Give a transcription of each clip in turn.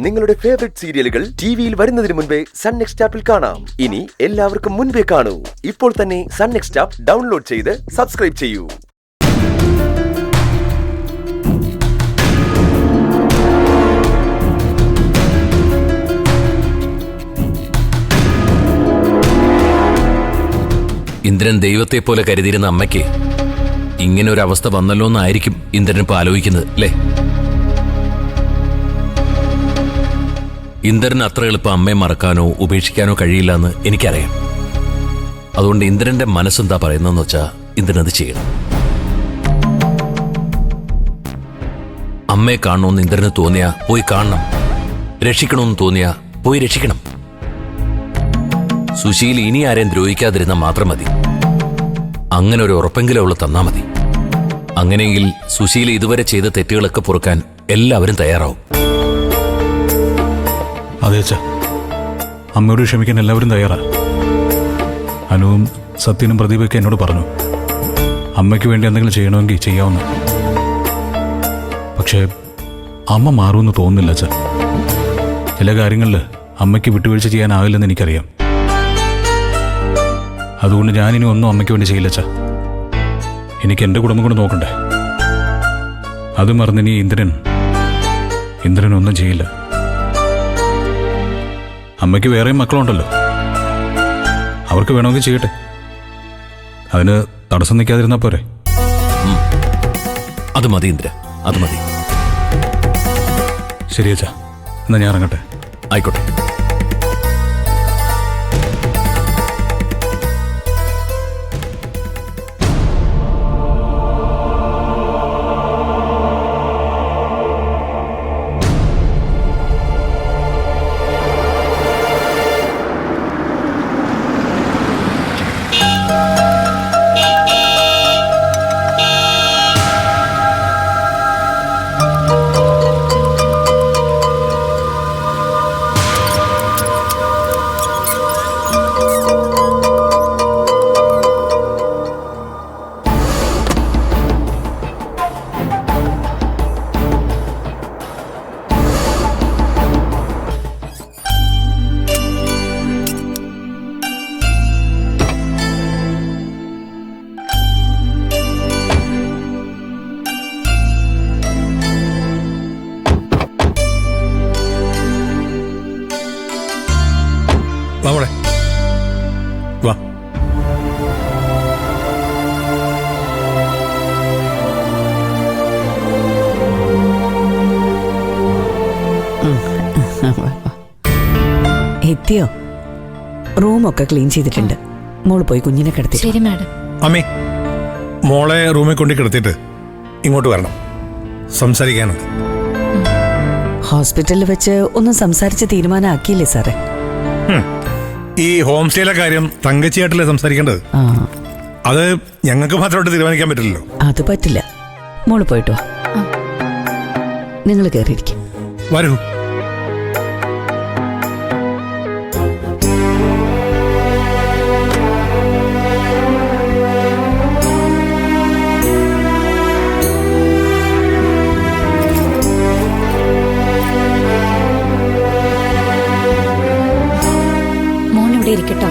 നിങ്ങളുടെ ഫേവറേറ്റ് സീരിയലുകൾ ടിവിയിൽ വരുന്നതിന് മുൻപേ സൺ നെക്സ്റ്റ് ആപ്പിൽ കാണാം. ഇനി എല്ലാവർക്കും മുൻപേ കാണൂ. ഇപ്പോൾ തന്നെ സൺ നെക്സ്റ്റ് ആപ്പ് ഡൗൺലോഡ് ചെയ്ത് സബ്സ്ക്രൈബ് ചെയ്യൂ. ഇന്ദ്രൻ ദൈവത്തെ പോലെ കരുതിയിരുന്ന അമ്മയ്ക്ക് ഇങ്ങനെ ഒരു അവസ്ഥ വന്നല്ലോ എന്നായിരിക്കും ഇന്ദ്രൻ ഇപ്പൊ ആലോചിക്കുന്നത്, അല്ലേ? ഇന്ദ്രന് അത്ര എളുപ്പം അമ്മയെ മറക്കാനോ ഉപേക്ഷിക്കാനോ കഴിയില്ല എന്ന് എനിക്കറിയാം. അതുകൊണ്ട് ഇന്ദ്രന്റെ മനസ്സെന്താ പറയുന്നതെന്ന് വെച്ചാൽ ഇന്ദ്രൻ അത് ചെയ്യണം. അമ്മയെ കാണണമെന്ന് ഇന്ദ്രന് തോന്നിയാ പോയി കാണണം. രക്ഷിക്കണമെന്ന് തോന്നിയാ പോയി രക്ഷിക്കണം. സുശീൽ ഇനി ആരെയും ദ്രോഹിക്കാതിരുന്നാൽ മാത്രം മതി. അങ്ങനെ ഒരു ഉറപ്പെങ്കിലും അവള് തന്നാ മതി. അങ്ങനെയെങ്കിൽ സുശീൽ ഇതുവരെ ചെയ്ത തെറ്റുകളൊക്കെ പൊറുക്കാൻ എല്ലാവരും തയ്യാറാവും. അതെ അച്ഛാ, അമ്മയോട് ക്ഷമിക്കാൻ എല്ലാവരും തയ്യാറാ. അനുവും സത്യനും പ്രദീപൊക്കെ എന്നോട് പറഞ്ഞു അമ്മയ്ക്ക് വേണ്ടി എന്തെങ്കിലും ചെയ്യണമെങ്കിൽ ചെയ്യാവുന്ന. പക്ഷേ അമ്മ മാറുമെന്ന് തോന്നുന്നില്ല അച്ഛാ. ചില കാര്യങ്ങളിൽ അമ്മയ്ക്ക് വിട്ടുവീഴ്ച ചെയ്യാനാവില്ലെന്ന് എനിക്കറിയാം. അതുകൊണ്ട് ഞാനിനി ഒന്നും അമ്മയ്ക്ക് വേണ്ടി ചെയ്യില്ല അച്ഛാ. എനിക്ക് എൻ്റെ കുടുംബം കൊണ്ട് നോക്കണ്ടേ. അത് മറന്നിനി ഇന്ദ്രൻ ഒന്നും ചെയ്യില്ല. അമ്മയ്ക്ക് വേറെയും മക്കളുണ്ടല്ലോ, അവർക്ക് വേണമെങ്കിൽ ചെയ്യട്ടെ. അതിന് തടസ്സം നിൽക്കാതിരുന്നാ പോരെ. അത് മതി ഇന്ദ്ര, അത് മതി. ശരി അച്ഛാ, എന്നാ ഞാൻ ഇറങ്ങട്ടെ. ആയിക്കോട്ടെ. വാ. എത്തിയോ? റൂമൊക്കെ ക്ലീൻ ചെയ്തിട്ടുണ്ട്. മോള് പോയി കുഞ്ഞിനെ കിടത്തി. ശരി മാഡം. അമ്മേ, മോളെ റൂമിൽ കൊണ്ട് കിടത്തിയിട്ട് ഇങ്ങോട്ട് വരണം, സംസാരിക്കാനുണ്ട്. ഹോസ്പിറ്റലിൽ വെച്ച് ഒന്നും സംസാരിച്ച് തീരുമാനമാക്കിയില്ലേ സാറേ? ഈ ഹോം സ്റ്റേയിലെ കാര്യം തങ്കച്ചിയായിട്ടല്ലേ സംസാരിക്കേണ്ടത്. അത് ഞങ്ങൾക്ക് മാത്രമായിട്ട് തീരുമാനിക്കാൻ പറ്റില്ലല്ലോ. അത് പറ്റില്ല. മോള് പോയിട്ടോ, നിങ്ങൾ കയറിയിരിക്കും. വരൂ. ഇരിക്കട്ടോ.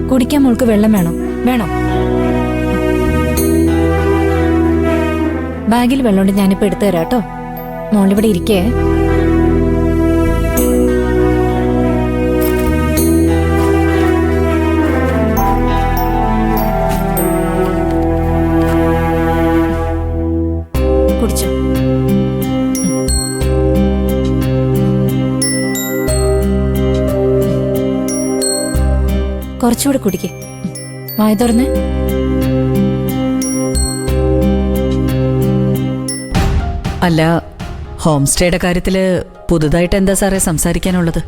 കുടിക്കാൻ മോൾക്ക് വെള്ളം വേണോ? വേണോ? ബാഗിൽ വെള്ളമുണ്ട്, ഞാനിപ്പോ എടുത്തു തരാം കേട്ടോ. മോളിവിടെ ഇരിക്കേ. കുടിച്ചോ. കുറച്ചുകൂടെ കുടിക്കേ. വായ തുറന്നേ. അല്ല, ഹോം സ്റ്റേയുടെ കാര്യത്തില് പുതുതായിട്ട് എന്താ സാറേ സംസാരിക്കാനുള്ളത്?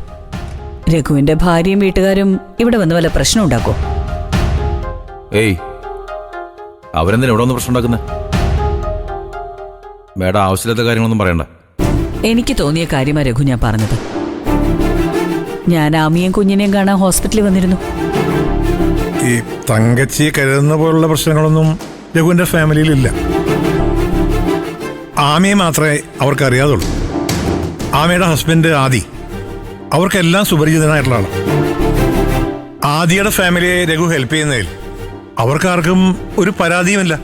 രഘുവിന്റെ ഭാര്യയും വീട്ടുകാരും ഇവിടെ വന്ന് വല്ല പ്രശ്നം ഉണ്ടാക്കോ? ഏയ്, അവരെന്തിനാ ഇവിടെ വന്ന് പ്രശ്നം ഉണ്ടാക്കുന്നത്? മേഡം ആവശ്യമില്ലാത്ത കാര്യങ്ങളൊന്നും പറയണ്ട. എനിക്ക് തോന്നിയ കാര്യമാ രഘു ഞാൻ പറഞ്ഞത്. ഞാൻ ആമിയും കുഞ്ഞിനെയും കാണാൻ ഹോസ്പിറ്റലിൽ വന്നിരുന്നു. ഈ തങ്കച്ചിയെ കരുതുന്ന പോലുള്ള പ്രശ്നങ്ങളൊന്നും രഘുവിന്റെ ഫാമിലിയിലില്ല. ആമയെ മാത്രമേ അവർക്ക് അറിയാതുള്ളൂ. ആമയുടെ ഹസ്ബൻഡ് ആദി അവർക്കെല്ലാം സുപരിചിതനായിട്ടുള്ള ആളാണ്. ആദിയുടെ ഫാമിലിയെ രഘു ഹെൽപ്പ് ചെയ്യുന്നതിൽ അവർക്കാർക്കും ഒരു പരാതിയുമില്ല.